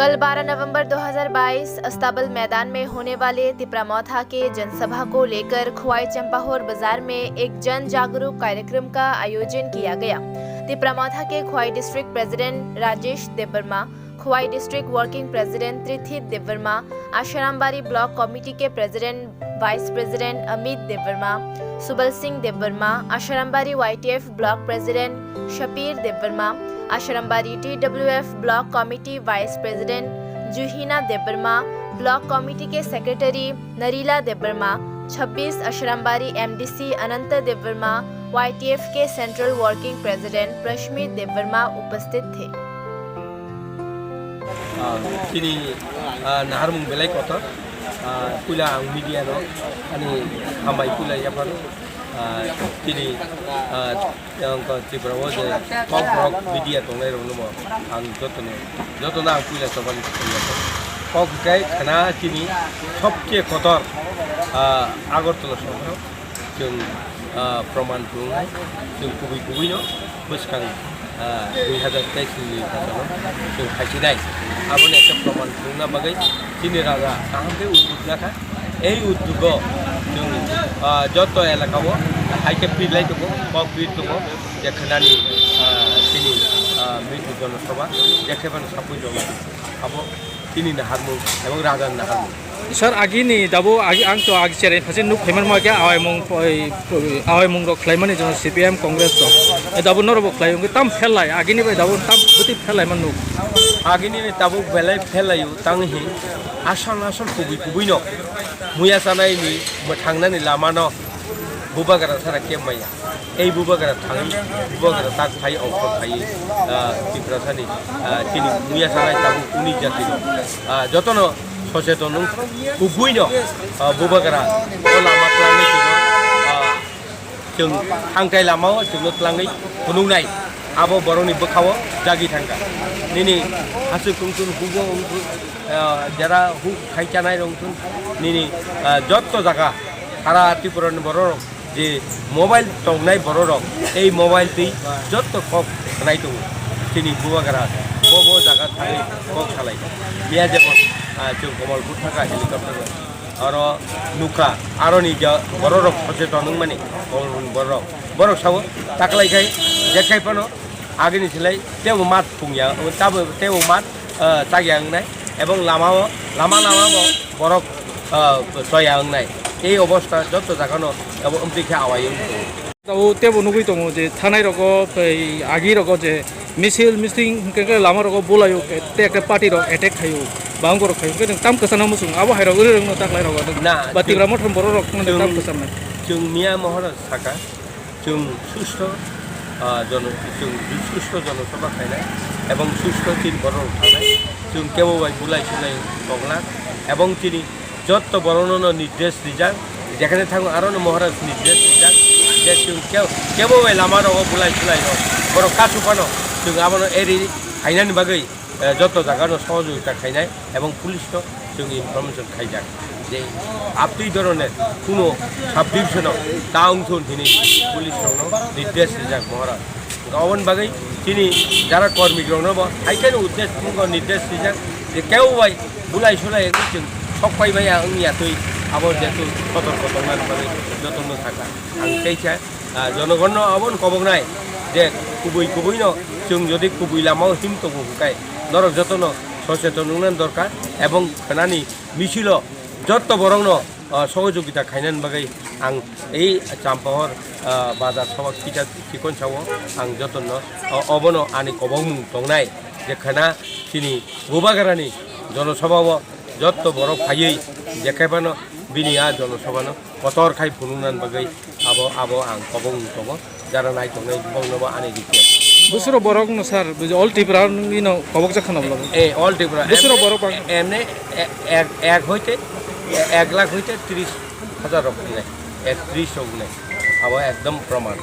कल 12 नवंबर 2022 अस्ताबल मैदान में होने वाले तिपरामौथा के जनसभा को लेकर खुवाई चंपाहोर बाजार में एक जन जागरूक कार्यक्रम का आयोजन किया गया। तिपरामौथा के Khowai district president Rajesh Debbarma, Khowai district working president Trithit Debbarma, Asharambari block committee के president vice president Amit Debbarma, Subal Singh Debbarma, Asharambari YTF block president Shapir Debbarma, Asharambari TWF block committee vice president Juhina Debbarma, block committee के secretary Narila Debbarma, 26 Asharambari MDC Anant Debbarma, YTF के central working president Prashmit Debbarma उपस्थित थे। नाहारमुं बेलाय कथा पुला मीडिया नो अनि हामबाय पुला याफार तिनी त्रिपुरा जे टॉप रॉक मीडिया दंनाय रंगनो आं जतन आं पुला सबान पक गाय खाना तिनी सबसे कतर आगरतला शहराव जों प्रमाण बुंनाय जों गुबै नो बोसखां 2023 नि जों खायसिनाय आबोने एक प्रमाण बुंना बागै तिनी राजा काहामते उद्योग नाखा এই উদ্যোগ जों যত এলাকাও হাইকে পিলাই দো কপিট দো যেখানানি তিনি মৃত্যু জনসভা যেখানে সাপুই দো আবো তিনি নাহারমু এবং রাজার নাহারমু सर आगे नहीं दाबो आगे आंग तो आगे चेरें फसे नुक फेमर मागे आवाय मुंग रख लाइमाने जो CPM कांग्रेस तो दाबो नरबो खलायो ताम फेलाय आगे नि बाय दाबो ताम बुति फेलाय मन नुक आगे नि दाबो बेलाय फेलायो तांहि आसल कुबै न मुया जानाय नि थांनानै लामा न बुबागारा सारा केमाया এই বুবাগারা থাঙি বুবাগারা তাক ফাই অফ ফাই ত্রিপুরাসানি তিনি মুয়া জানাই তাবু উনি জাতি যতন সচেতন गुबैन बुबागारा लामा क्लांगै जों थांखाय लामाव जों क्लांगै खुनुंनाय आबो बरनि बोखाव जागि थांगा निनि हासु कुंथुन हुगो जरा हु खायचानाय रंथुन निनि जत्त जागा सारा त्रिपुरानि बर जे मोबाइल तंनाय बर रक এই मोबाइल ती जत्त कक नाय दं तिनि बुबागारा बबो जागा थाङै कक सालाय बिया जेबो जों कमलपुर थाखा हेलिकप्टार और नुखा आरो नि बर रक सचेतन माने बर साव ताकलायखाय जेखायफानो आगेनि सिलाय तेव मात फुंया ताबो तेव मात जागियांनाय एवं लामा बरक सयांनाय এই অবস্থা যত জাগানো এবং অম্পিকা আওয়ায় दाबो तेबो नुगै दङ जे थानाय रग आगि रग जे मिसिं के लामा रग बोलायो ते पार्टी रग एटेक खायो बांगो रग खायो के ताम कसाना मुसुं आबो हायराव ओरैनो ताकलाय रग ना बातिग्रा मथन बर रग ताम कसाना जों मिया महर साका जों सुस्थ जनसभा खायनाय এবং সুস্থ তিন বড় থানায় जों केवल बुलाय सुलाय बगला এবং তিনি যত বর্ণনা নির্দেশ দিজাক যেখানে থাকুন আরো মহারাজ নির্দেশ দিজাক যে কেবল লামা রগ বুলাই সুলাই বড় কাছুপানো जों আবার এরি খাইনানি বাগৈ যত জায়গানো সহযোগিতা খাইনায় এবং পুলিশ তো जों ইনফরমেশন খাইজাক যে আপনি ধরনের কোনো সাব ডিভিশন তা অংশ তিনি পুলিশ নির্দেশ দিজাক মহারাজ গাওয়ান বাগৈ তিনি যারা কর্মীগ্রহণ হাইকেন উদ্দেশ্য নির্দেশ দিজাক যে কেউ ভাই বুলাই সুলাই जों सकबाया आंनियाथै आबो जेतु सतर्क दंनानै जतन थाका आं कैसा जनगण आबन कबगनाय जे गुबै न जों जदि गुबै लामाव हिमतबो हुकाय नरक जतन सचेतन नंनान दरकार एवं खानानि मिছিল जत्त बरंन सहयोगिता खायनान बागै आं এই चाम्पाहर बाजार सभा किटा किकन साव आं जतन अबन आनि कबगमुं दंनाय जे खाना तिनि बुबागारानि जनसभाव যত বড় ফাইयै দেখাইবাनो बिनिया जनसभानो कतर खाय फुनुनान बागै आबो आं कबं तब जारा नाय तंनाय बंनोबो आनि दिखे बुसुरो बरक न सर ऑल टिपरा नो कबक जाखाना बला ऑल टिपरा बुसुरो बरक एमने एक होइते 1 लाख होइते 30,000 रुपया 30 होगने आबो एकदम प्रमाण